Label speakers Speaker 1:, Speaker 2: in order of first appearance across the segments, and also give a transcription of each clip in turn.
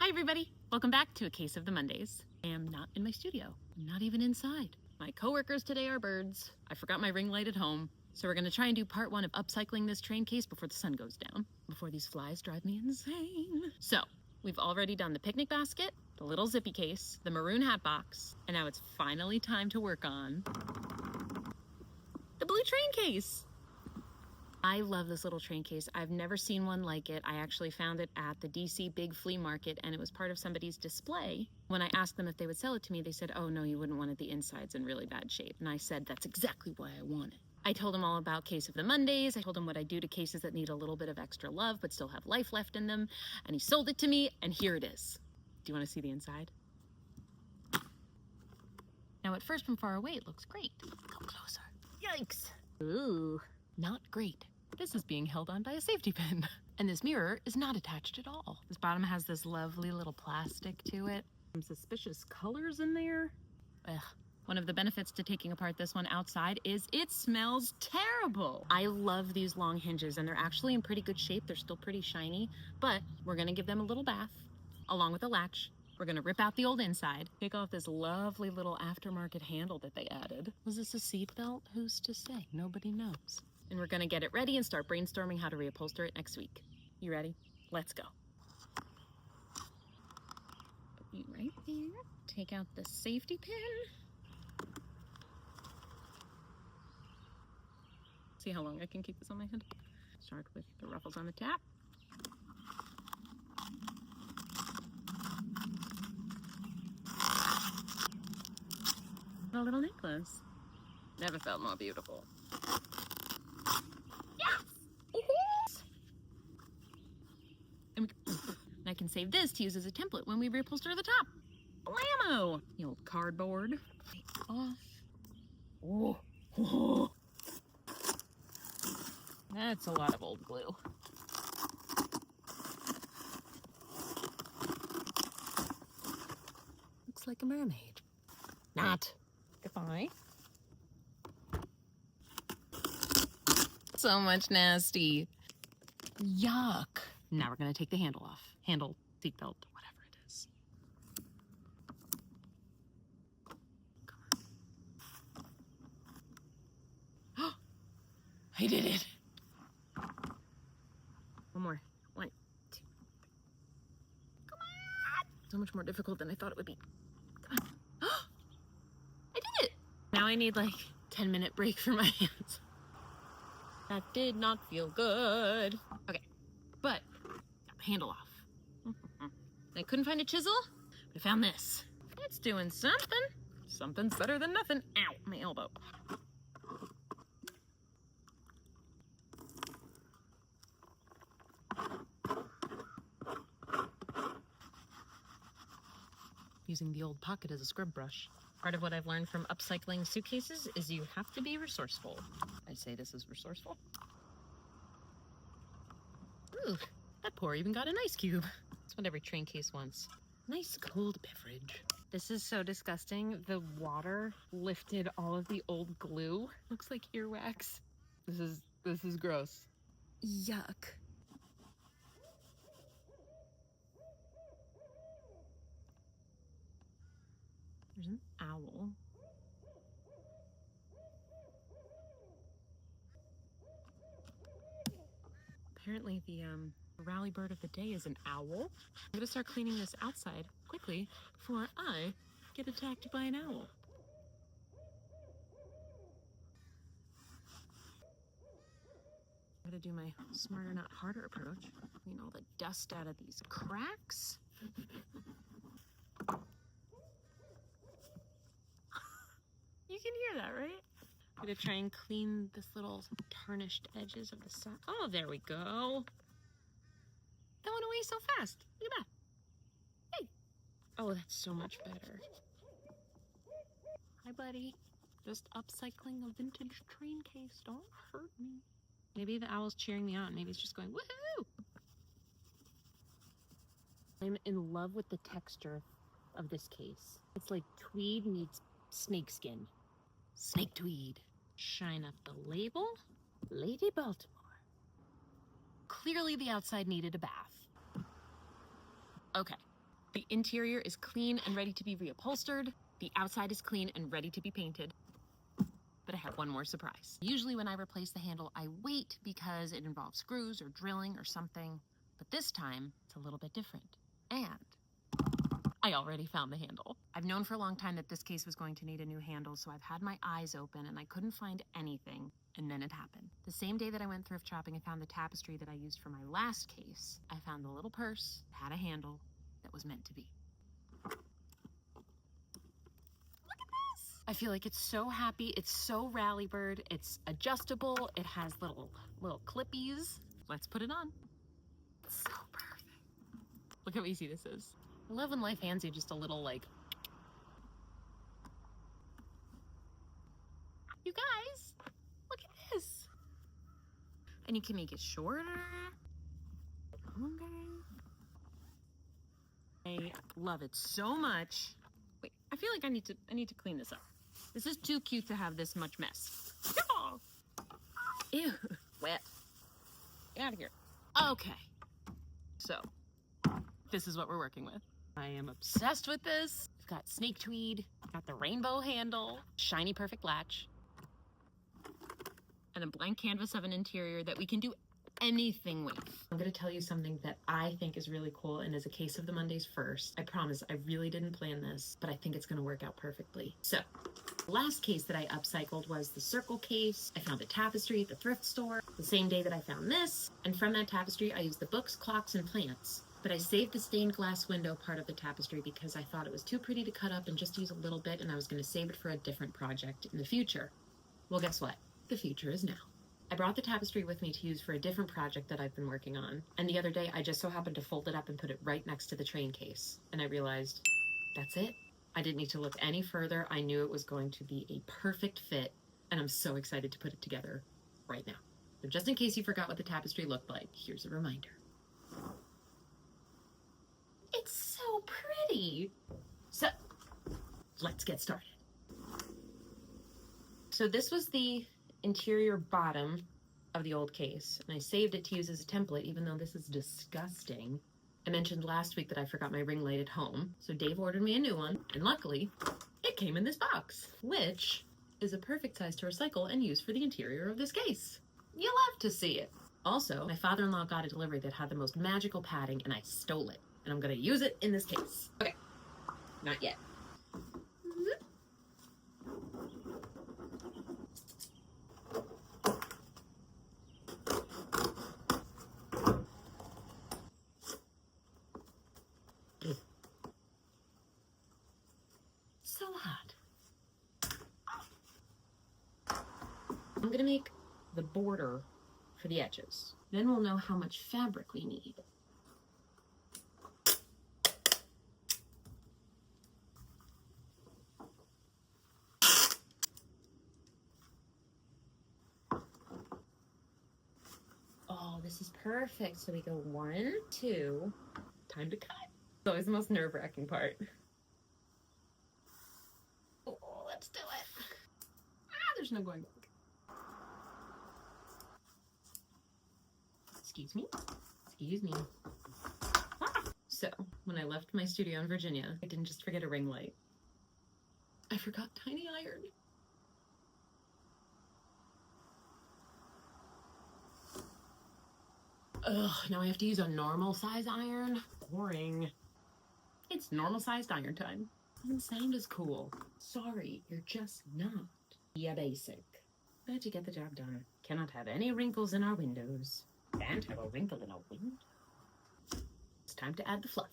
Speaker 1: Hi everybody, welcome back to A Case of the Mondays. I am not in my studio, I'm not even inside. My coworkers today are birds. I forgot my ring light at home, so we're gonna try and do part 1 of upcycling this train case before the sun goes down, before these flies drive me insane. So, we've already done the picnic basket, the little zippy case, the maroon hat box, and now it's finally time to work on the blue train case. I love this little train case. I've never seen one like it. I actually found it at the DC Big Flea Market, and it was part of somebody's display. When I asked them if they would sell it to me, they said, oh no, you wouldn't want it. The inside's in really bad shape. And I said, that's exactly why I want it. I told him all about Case of the Mondays. I told him what I do to cases that need a little bit of extra love, but still have life left in them. And he sold it to me, and here it is. Do you want to see the inside? Now, at first from far away, it looks great. Come closer. Yikes. Ooh, not great. This is being held on by a safety pin. And this mirror is not attached at all. This bottom has this lovely little plastic to it. Some suspicious colors in there. Ugh. One of the benefits to taking apart this one outside is it smells terrible. I love these long hinges, and they're actually in pretty good shape. They're still pretty shiny, but we're gonna give them a little bath along with a latch. We're gonna rip out the old inside, take off this lovely little aftermarket handle that they added. Was this a seat belt? Who's to say? Nobody knows. And we're gonna get it ready and start brainstorming how to reupholster it next week. You ready? Let's go. Put you right there. Take out the safety pin. See how long I can keep this on my head? Start with the ruffles on the top. A little necklace. Never felt more beautiful. And I can save this to use as a template when we reupholster the top. Blammo! The old cardboard. Off. Oh. Oh. That's a lot of old glue. Looks like a mermaid. Not. Goodbye. So much nasty. Yuck. Now we're gonna take the handle off. Handle, seatbelt, whatever it is. Come on. I did it. One more. 1, 2, 3. Come on. So much more difficult than I thought it would be. Come on. I did it. Now I need like 10-minute break for my hands. That did not feel good. Okay, but got the handle off. I couldn't find a chisel, but I found this. It's doing something. Something's better than nothing. Ow, my elbow. Using the old pocket as a scrub brush. Part of what I've learned from upcycling suitcases is you have to be resourceful. I'd say this is resourceful. Ooh, that pour even got an ice cube. That's what every train case wants. Nice cold beverage. This is so disgusting. The water lifted all of the old glue. Looks like earwax. This is gross. Yuck. There's an owl. Apparently the rally bird of the day is an owl. I'm gonna start cleaning this outside quickly before I get attacked by an owl. I'm gonna do my smarter, not harder approach. Clean all the dust out of these cracks. You can hear that, right? I'm gonna try and clean this little tarnished edges of the side. Oh, there we go. That went away so fast. Look at that. Hey. Oh, that's so much better. Hi, buddy. Just upcycling a vintage train case. Don't hurt me. Maybe the owl's cheering me on. Maybe it's just going, woohoo! I'm in love with the texture of this case. It's like tweed meets snakeskin. Snake tweed. Shine up the label. Lady Baltimore. Clearly the outside needed a bath. Okay, The interior is clean and ready to be reupholstered. The outside is clean and ready to be painted. But I have one more surprise. Usually when I replace the handle, I wait because it involves screws or drilling or something. But this time, it's a little bit different. And I already found the handle. I've known for a long time that this case was going to need a new handle, so I've had my eyes open and I couldn't find anything. And then it happened. The same day that I went thrift shopping and found the tapestry that I used for my last case, I found the little purse, had a handle that was meant to be. I feel like it's so happy. It's so Rally Bird. It's adjustable. It has little clippies. Let's put it on. It's so perfect. Look how easy this is. I love when life hands you just a little you guys, look at this. And you can make it shorter, longer. I love it so much. Wait, I feel like I need to clean this up. This is too cute to have this much mess. Oh. Ew, wet. Get out of here. Okay, so this is what we're working with. I am obsessed with this. I've got snake tweed, got the rainbow handle, shiny perfect latch, and a blank canvas of an interior that we can do anything with. I'm gonna tell you something that I think is really cool and is a case of the Mondays first. I promise I really didn't plan this, but I think it's gonna work out perfectly. So, the last case that I upcycled was the circle case. I found a tapestry at the thrift store the same day that I found this, and from that tapestry I used the books, clocks, and plants. But I saved the stained glass window part of the tapestry because I thought it was too pretty to cut up and just use a little bit, and I was gonna save it for a different project in the future. Well, guess what? The future is now. I brought the tapestry with me to use for a different project that I've been working on. And the other day, I just so happened to fold it up and put it right next to the train case. And I realized, that's it. I didn't need to look any further. I knew it was going to be a perfect fit. And I'm so excited to put it together right now. So just in case you forgot what the tapestry looked like, here's a reminder. It's so pretty. So, let's get started. So this was the interior bottom of the old case, and I saved it to use as a template, even though this is disgusting. I mentioned last week that I forgot my ring light at home, so Dave ordered me a new one, and luckily, it came in this box, which is a perfect size to recycle and use for the interior of this case. You'll love to see it. Also, my father-in-law got a delivery that had the most magical padding, and I stole it, and I'm gonna use it in this case. Okay, not yet. So hot. I'm gonna make the border for the edges. Then we'll know how much fabric we need. Oh, this is perfect. So we go 1, 2, time to cut. It's always the most nerve-wracking part. Oh, let's do it. There's no going back. Excuse me. Excuse me. So, when I left my studio in Virginia, I didn't just forget a ring light. I forgot tiny iron. Ugh, now I have to use a normal size iron? Boring. It's normal sized iron time. Doesn't sound as cool. Sorry, you're just not. Yeah, basic. But you get the job done. Cannot have any wrinkles in our windows. Can't have a wrinkle in a window. It's time to add the fluff.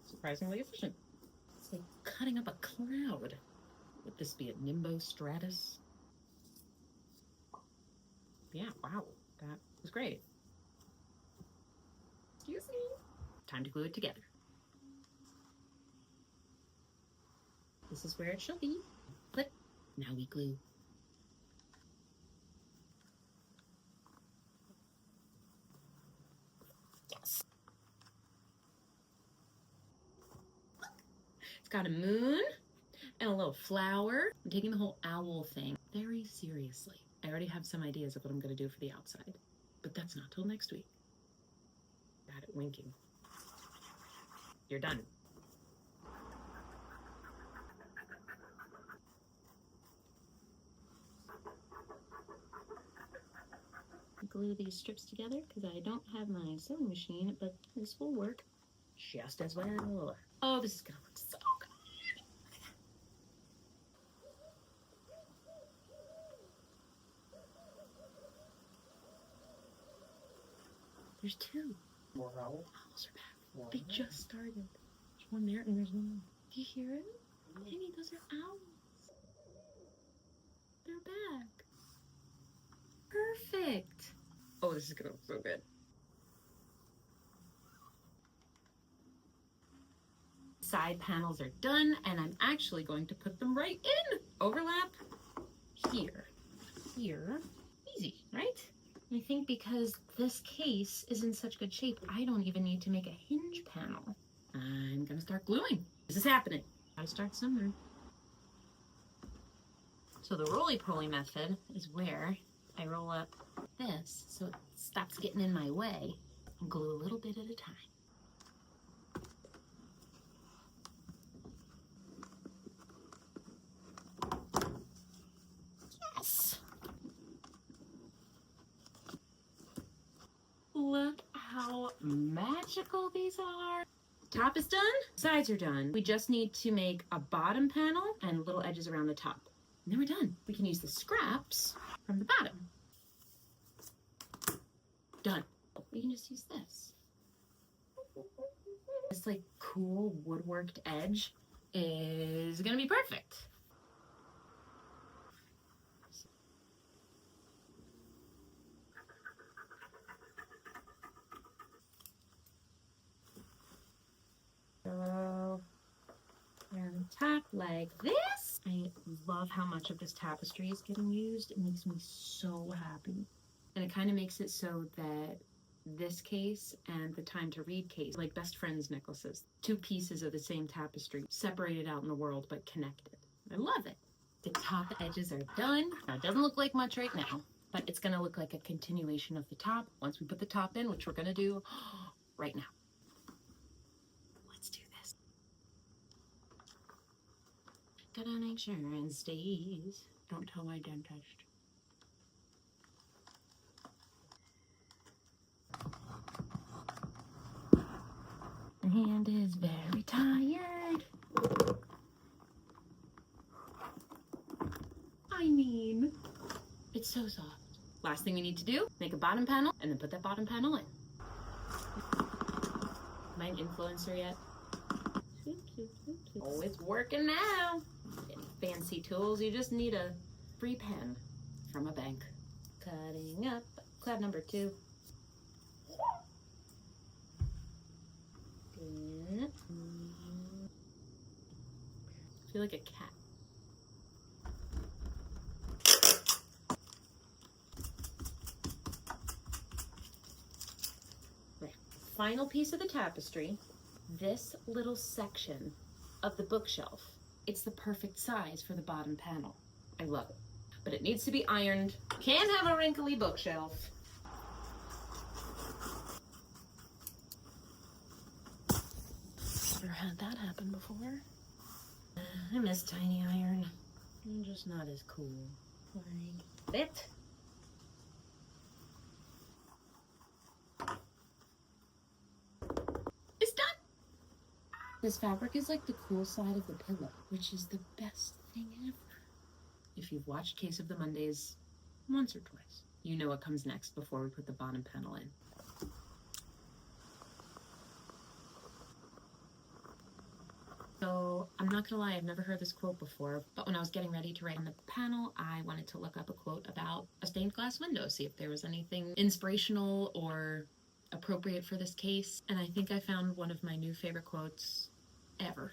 Speaker 1: Surprisingly efficient. It's like cutting up a cloud. Would this be a nimbo stratus? Yeah, wow. That was great. Excuse me. Time to glue it together. This is where it shall be. Clip. Now we glue. Yes. Look. It's got a moon and a little flower. I'm taking the whole owl thing very seriously. I already have some ideas of what I'm going to do for the outside, but that's not till next week. Bad at winking. You're done. Glue these strips together because I don't have my sewing machine, but this will work just as well. Oh, this is gonna look so good. There's two.
Speaker 2: More owls?
Speaker 1: Owls are back. They just started. There's one there and there's one more. Do you hear it? Penny, those are owls. They're back. Perfect. Oh, this is gonna look so good. Side panels are done, and I'm actually going to put them right in. Overlap here. Here. Easy, right? I think because this case is in such good shape, I don't even need to make a hinge panel. I'm gonna start gluing. This is happening. Gotta start somewhere. So the roly-poly method is where I roll up this so it stops getting in my way and glue a little bit at a time. Yes! Look how magical these are. Top is done, sides are done. We just need to make a bottom panel and little edges around the top. And then we're done. We can use the scraps from the bottom. Done. We can just use this. This like cool woodworked edge is gonna be perfect. So around the top like this. I love how much of this tapestry is getting used. It makes me so happy. And it kind of makes it so that this case and the Time to Read case, like best friends necklaces, two pieces of the same tapestry, separated out in the world but connected. I love it. The top edges are done. Now it doesn't look like much right now, but it's gonna look like a continuation of the top once we put the top in, which we're gonna do right now. Let's do this. Gotta make sure it stays. Don't tell my dentist. My hand is very tired. I mean, it's so soft. Last thing we need to do, make a bottom panel and then put that bottom panel in. Am I an influencer yet? Oh, it's working now. Getting fancy tools. You just need a free pen from a bank. Cutting up cloud number 2. Good. I feel like a cat. Right. Final piece of the tapestry. This little section of the bookshelf. It's the perfect size for the bottom panel. I love it. But it needs to be ironed. Can't have a wrinkly bookshelf. Never had that happen before. I miss tiny iron. I'm just not as cool. Like that. It's done. This fabric is like the cool side of the pillow, which is the best thing ever. If you've watched Case of the Mondays once or twice, you know what comes next before we put the bottom panel in. So I'm not gonna lie, I've never heard this quote before, but when I was getting ready to write on the panel, I wanted to look up a quote about a stained glass window, see if there was anything inspirational or appropriate for this case. And I think I found one of my new favorite quotes ever.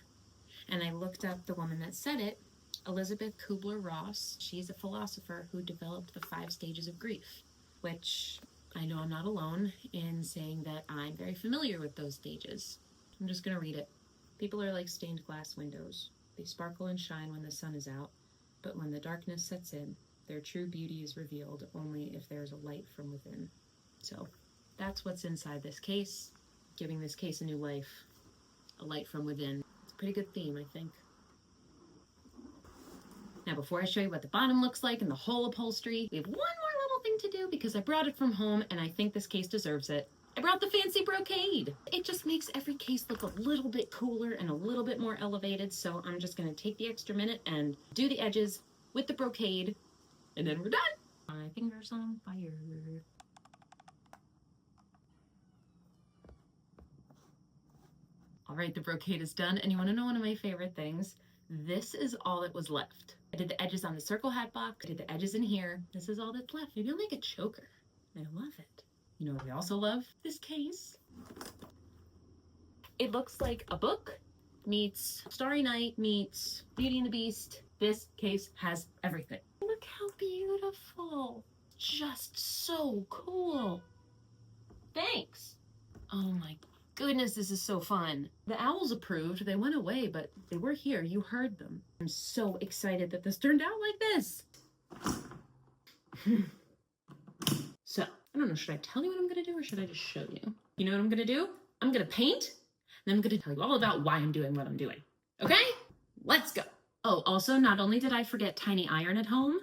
Speaker 1: And I looked up the woman that said it, Elizabeth Kubler-Ross. She's a philosopher who developed the 5 stages of grief, which I know I'm not alone in saying that I'm very familiar with those stages. I'm just gonna read it. People are like stained glass windows. They sparkle and shine when the sun is out, but when the darkness sets in, their true beauty is revealed only if there is a light from within. So that's what's inside this case, giving this case a new life. a light from within. It's a pretty good theme, I think. Now, before I show you what the bottom looks like and the whole upholstery, we have one more little thing to do because I brought it from home and I think this case deserves it. I brought the fancy brocade. It just makes every case look a little bit cooler and a little bit more elevated, so I'm just gonna take the extra minute and do the edges with the brocade, and then we're done. My fingers on fire. All right, the brocade is done, and you wanna know one of my favorite things? This is all that was left. I did the edges on the circle hat box, I did the edges in here. This is all that's left. Maybe I'll make a choker. I love it. You know what we also love? This case. It looks like a book meets Starry Night meets Beauty and the Beast. This case has everything. Look how beautiful. Just so cool. Thanks. Oh my goodness, this is so fun. The owls approved. They went away, but they were here. You heard them. I'm so excited that this turned out like this. So, I don't know, should I tell you what I'm gonna do or should I just show you? You know what I'm gonna do? I'm gonna paint, and then I'm gonna tell you all about why I'm doing what I'm doing. Okay? Let's go. Oh, also, not only did I forget tiny iron at home,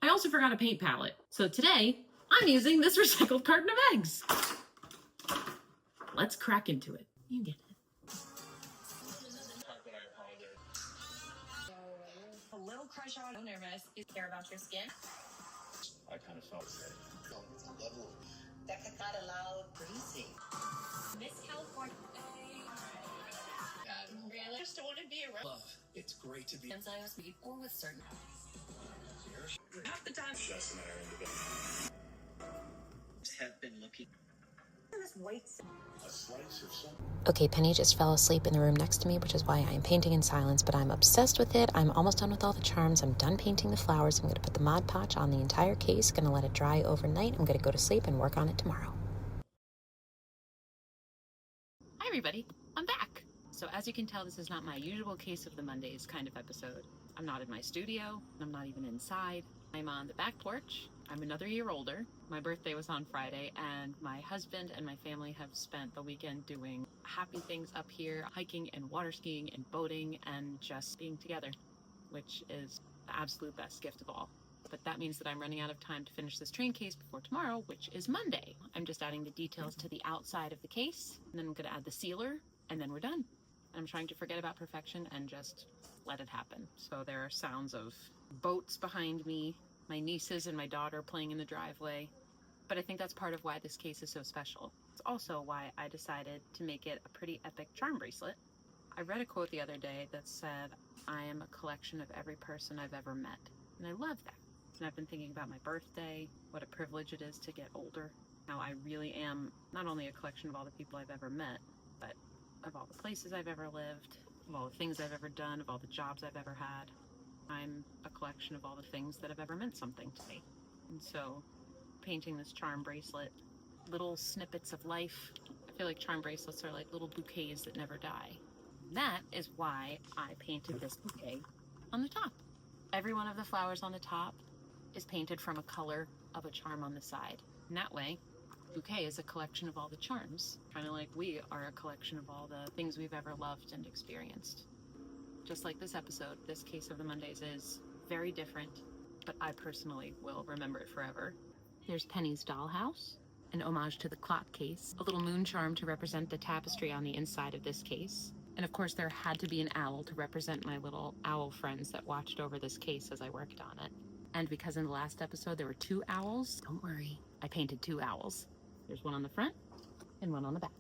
Speaker 1: I also forgot a paint palette. So today, I'm using this recycled carton of eggs. Let's crack into it. You get it.
Speaker 2: A little crush on nervous. You care about your skin?
Speaker 3: I kind of felt it. A level
Speaker 2: That could not allow greasy. Miss California. Really? I just don't want to be around.
Speaker 3: love. It's great to be.
Speaker 2: Enzymes meet or with certain. Half the time.
Speaker 3: Just a matter of have been looking. A slice of some.
Speaker 4: Okay, Penny just fell asleep in the room next to me, which is why I am painting in silence, but I'm obsessed with it. I'm almost done with all the charms. I'm done painting the flowers. I'm going to put the Mod Podge on the entire case, going to let it dry overnight. I'm going to go to sleep and work on it tomorrow.
Speaker 1: Hi everybody, I'm back. So as you can tell, this is not my usual Case of the Mondays kind of episode. I'm not in my studio, I'm not even inside. I'm on the back porch. I'm another year older. My birthday was on Friday, and my husband and my family have spent the weekend doing happy things up here, hiking and water skiing and boating and just being together, which is the absolute best gift of all. But that means that I'm running out of time to finish this train case before tomorrow, which is Monday. I'm just adding the details to the outside of the case, and then I'm gonna add the sealer, and then we're done. I'm trying to forget about perfection and just let it happen. So there are sounds of boats behind me, my nieces and my daughter playing in the driveway, but I think that's part of why this case is so special. It's also why I decided to make it a pretty epic charm bracelet. I read a quote the other day that said, "I am a collection of every person I've ever met," and I love that. And I've been thinking about my birthday, what a privilege it is to get older, how I really am not only a collection of all the people I've ever met, but of all the places I've ever lived, of all the things I've ever done, of all the jobs I've ever had. I'm a collection of all the things that have ever meant something to me. And so painting this charm bracelet, little snippets of life, I feel like charm bracelets are like little bouquets that never die. That is why I painted this bouquet on the top. Every one of the flowers on the top is painted from a color of a charm on the side. And that way, bouquet is a collection of all the charms, kind of like we are a collection of all the things we've ever loved and experienced. Just like this episode, this Case of the Mondays is very different, but I personally will remember it forever. There's Penny's dollhouse, an homage to the clock case, a little moon charm to represent the tapestry on the inside of this case, and of course there had to be an owl to represent my little owl friends that watched over this case as I worked on it. And because in the last episode there were 2 owls, don't worry, I painted 2 owls. There's one on the front and one on the back.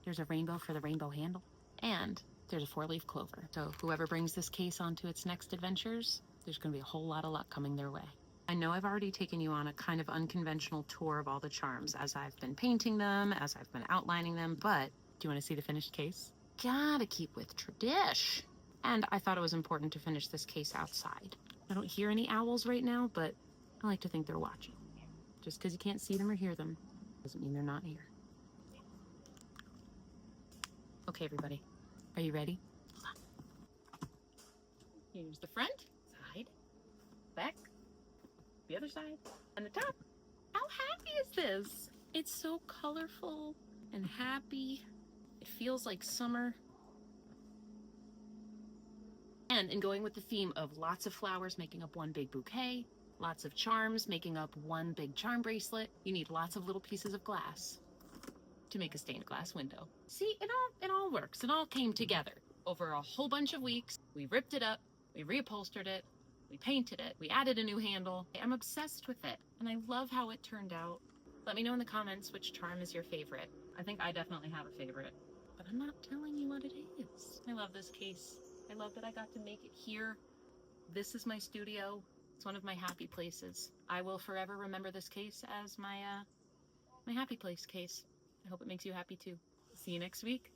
Speaker 1: There's a rainbow for the rainbow handle, and there's a 4-leaf clover. So whoever brings this case onto its next adventures, there's gonna be a whole lot of luck coming their way. I know I've already taken you on a kind of unconventional tour of all the charms as I've been painting them, as I've been outlining them, but do you wanna see the finished case? Gotta keep with tradition. And I thought it was important to finish this case outside. I don't hear any owls right now, but I like to think they're watching. Just because you can't see them or hear them doesn't mean they're not here. Okay, everybody, are you ready? Here's the front, side, back, the other side, and the top. How happy is this? It's so colorful and happy. It feels like summer. And in going with the theme of lots of flowers making up one big bouquet, lots of charms making up one big charm bracelet, you need lots of little pieces of glass to make a stained glass window. See, it all works. It all came together over a whole bunch of weeks. We ripped it up, we reupholstered it, we painted it, we added a new handle. I'm obsessed with it, and I love how it turned out. Let me know in the comments which charm is your favorite. I think I definitely have a favorite, but I'm not telling you what it is. I love this case. I love that I got to make it here. This is my studio. It's one of my happy places. I will forever remember this case as my happy place case. I hope it makes you happy too. See you next week.